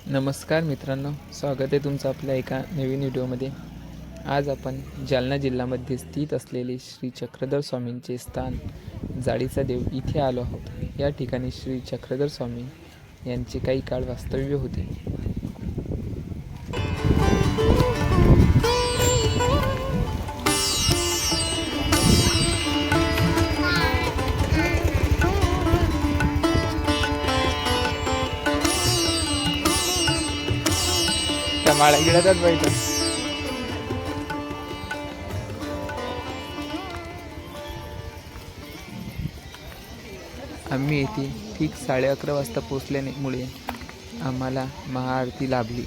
नमस्कार मित्रांनो, स्वागत आहे तुमचं आपल्या एका नवीन व्हिडिओमध्ये. आज आपण जालना जिल्ह्यामध्ये स्थित असलेले श्री चक्रधर स्वामींचे स्थान जाळीचा देव इथे आलो आहोत. या ठिकाणी श्री चक्रधर स्वामी यांचे काही काळ वास्तव्य होते. त्या माळा गिळतात बाईचं. आम्ही येथे ठीक 11:30 वाजता पोचल्यामुळे आम्हाला महाआरती लाभली.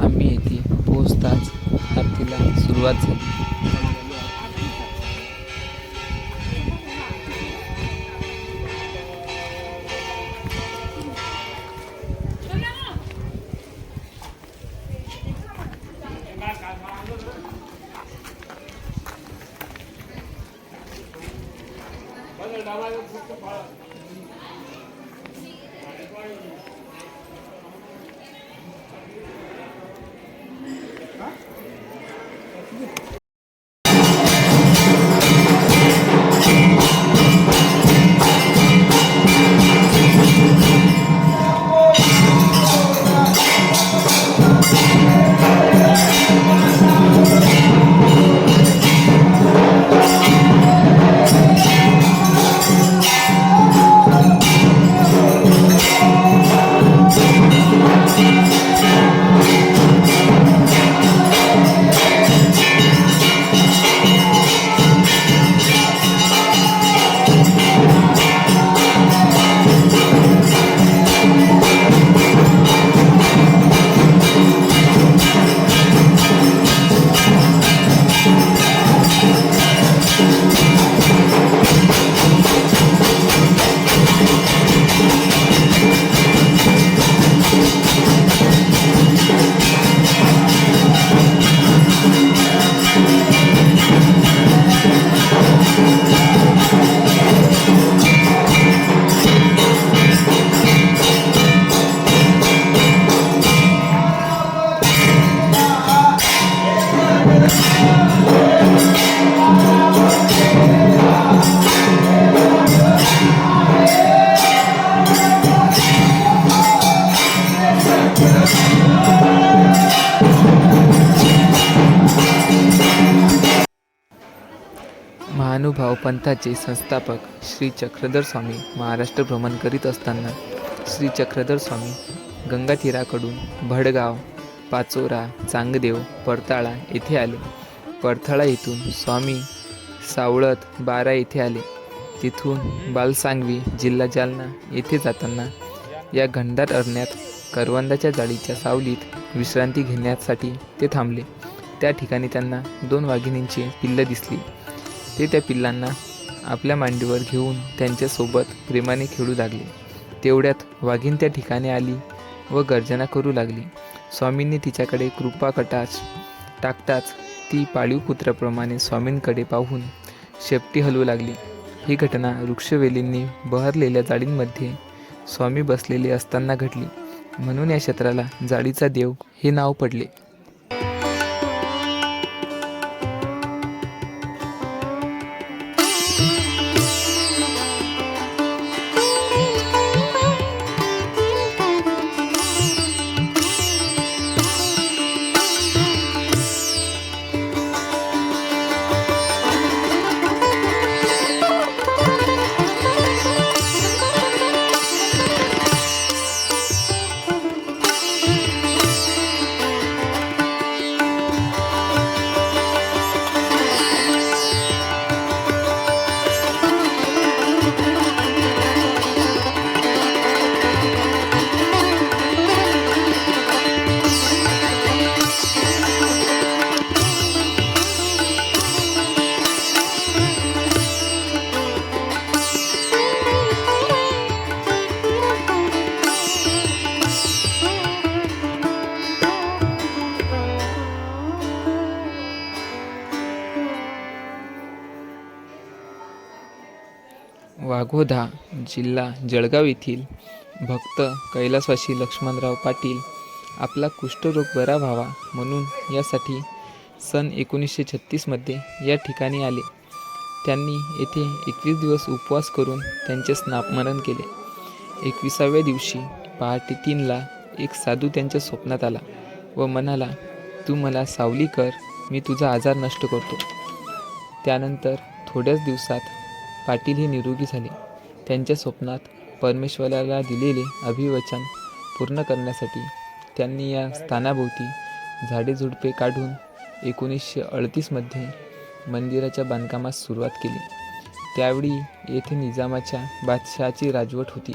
आम्ही येथे पोचताच आरतीला सुरुवात झाली. महानुभाव पंथाचे संस्थापक श्री चक्रधर स्वामी महाराष्ट्र भ्रमण करीत असताना श्री चक्रधर स्वामी गंगातीराकडून भडगाव, पाचोरा, चांगदेव, परताळा येथे आले. परताळा येथून स्वामी सावळत बारा येथे आले. तिथून बालसांगवी जिल्हा जालना येथे जाताना या घनदाट अरण्यात करवंदाच्या जाळीच्या सावलीत विश्रांती घेण्यासाठी ते थांबले. त्या ठिकाणी त्यांना 2 वाघिणींची पिल्लं दिसली. ते त्या पिल्लांना आपल्या मांडीवर घेऊन त्यांच्यासोबत प्रेमाने खेळू लागले. तेवढ्यात वाघीण त्या ठिकाणी आली व गर्जना करू लागली. स्वामींनी तिच्याकडे कृपा कटाक्ष टाकताच ती पाळीव कुत्र्याप्रमाणे स्वामींकडे पाहून शेपटी हलवू लागली. ही घटना वृक्षवेलींनी बहरलेल्या जाळींमध्ये स्वामी बसलेले असताना घडली. म्हणून या क्षेत्राला जाळीचा देव हे नाव पडले. वाघोधा जिल्हा जळगाव येथील भक्त कैलासवासी लक्ष्मणराव पाटील आपला कुष्ठरोग बरा व्हावा म्हणून यासाठी सन 1936मध्ये या ठिकाणी आले. त्यांनी येथे 21 दिवस उपवास करून त्यांचे स्नापमरण केले. 21व्या दिवशी पहाटे 3ला एक साधू त्यांच्या स्वप्नात आला व म्हणाला, तू मला सावली कर, मी तुझा आजार नष्ट करतो. त्यानंतर थोड्याच दिवसात पाटील हे निरोगी झाले. त्यांच्या स्वप्नात परमेश्वराला दिलेले अभिवचन पूर्ण करण्यासाठी त्यांनी या स्थानाभोवती झाडेझुडपे काढून 1938मध्ये मंदिराच्या बांधकामास सुरुवात केली. त्यावेळी येथे निजामाच्या बादशहाची राजवट होती.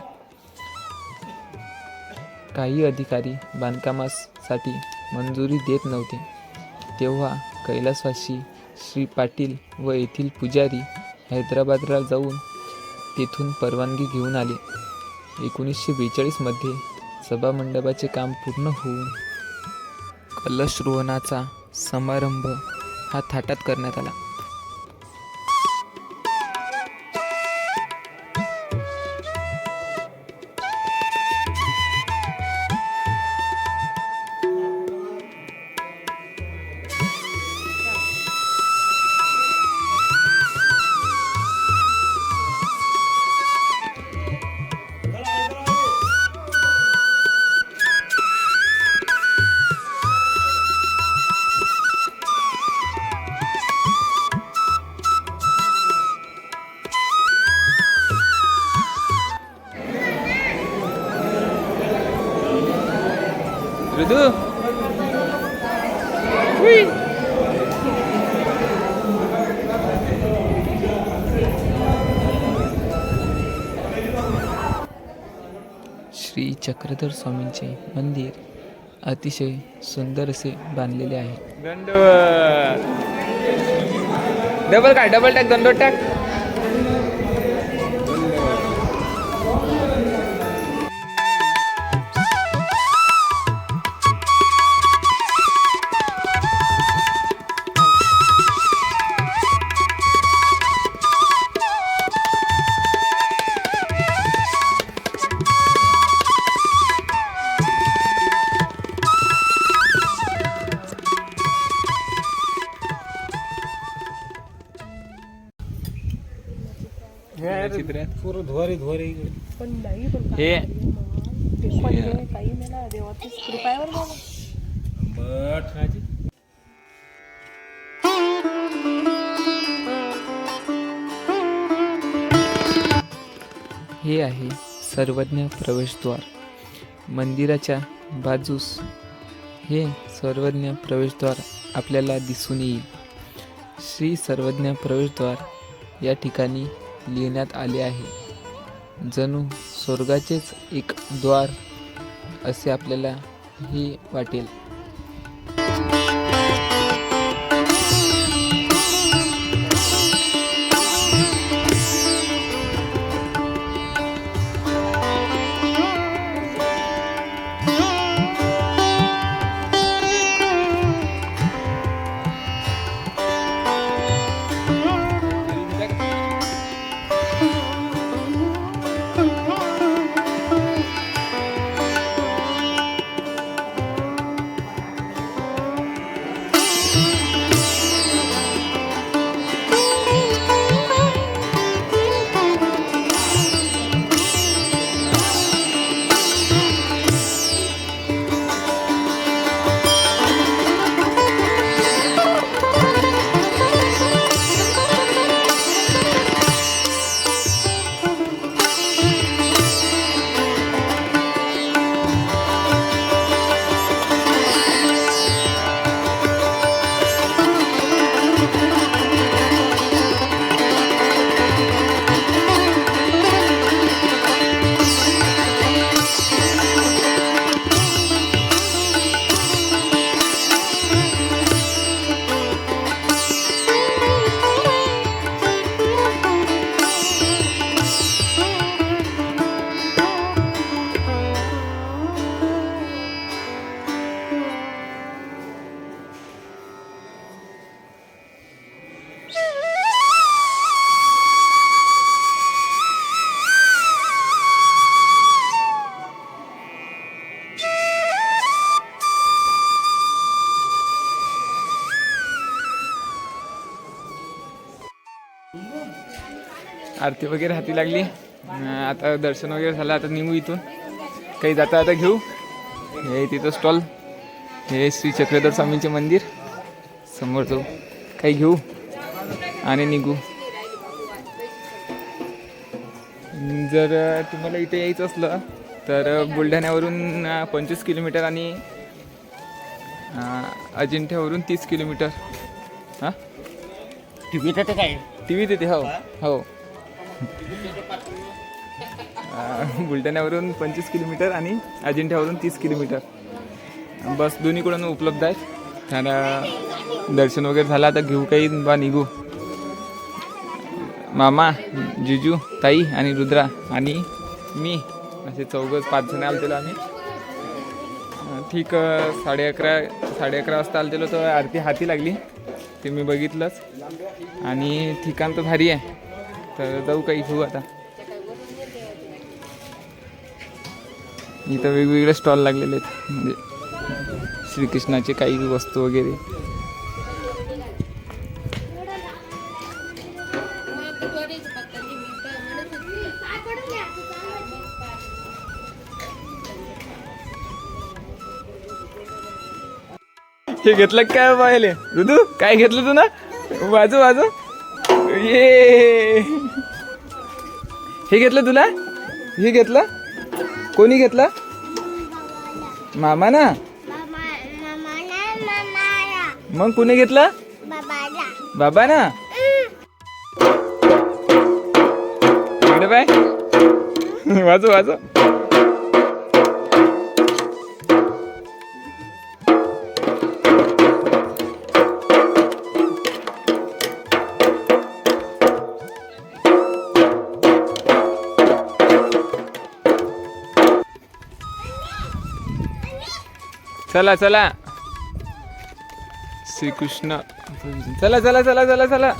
काही अधिकारी बांधकामासाठी मंजुरी देत नव्हते. तेव्हा कैलासवासी श्री पाटील व येथील पुजारी हैदराबादला जाऊन तेथून परवानगी घेऊन आले. 1942मध्ये सभामंडपाचे काम पूर्ण होऊन कलशरोहणाचा समारंभ हा थाटात करण्यात आला. ऋतू श्री चक्रधर स्वामींचे मंदिर अतिशय सुंदर असे बांधलेले आहे. डबल काय डबल टाक दंडोट टाक. पूर्ण धुवारी पण नाही पण हे ते पण हे काही नाही ना, देवाचीच कृपावर बाबा. हे आहे सर्वज्ञ प्रवेशद्वार. मंदिराच्या बाजूस हे सर्वज्ञ प्रवेशद्वार आपल्याला दिसून येईल. श्री सर्वज्ञ प्रवेशद्वार या ठिकाणी लिहिण्यात आले आहे. जणू स्वर्गाचेच एक द्वार असे आपल्याला हे वाटेल. आरती वगैरे हाती लागली. आता दर्शन वगैरे झालं. आता निघू इथून. काही जाता आता घेऊ. हे तिथं स्टॉल. हे श्री चक्रधर स्वामींचे मंदिर समोर जाऊ. काही घेऊ आणि निघू. जर तुम्हाला इथे यायचं असलं तर बुलढाण्यावरून 25 किलोमीटर आणि अजिंठ्यावरून 30 किलोमीटर. हां टीव्ही तर काय टी व्ही तिथे. हो हो. बुलढाण्यावरून 25 किलोमीटर आणि अजिंठ्यावरून 30 किलोमीटर. बस दोन्हीकडून उपलब्ध आहेत. तर दर्शन वगैरे झालं. आता घेऊ काही बा निघू. मामा, जिजू, ताई आणि रुद्रा आणि मी असे 5 जण आलतेलो आम्ही. ठीक 11:30 वाजता आलतेलो तर आरती हाती लागली. ते मी बघितलंच. आणि ठिकाण तर भारी आहे. तर जाऊ काही घेऊ आता. इथं वेगवेगळे स्टॉल लागलेले आहेत. म्हणजे श्रीकृष्णाचे काही वस्तू वगैरे. हे घेतलं काय पाहिले ऋतू? काय घेतलं तू ना? वाजू वाजू. ये हे घेतलं तुला? हे घेतलं? कोणी घेतलं? मामा ना. मग कोणी घेतलं? बाबा ना. इकडे बाय. वाजू वाजू. चला चला. श्रीकृष्ण. चला चला चला चला चला.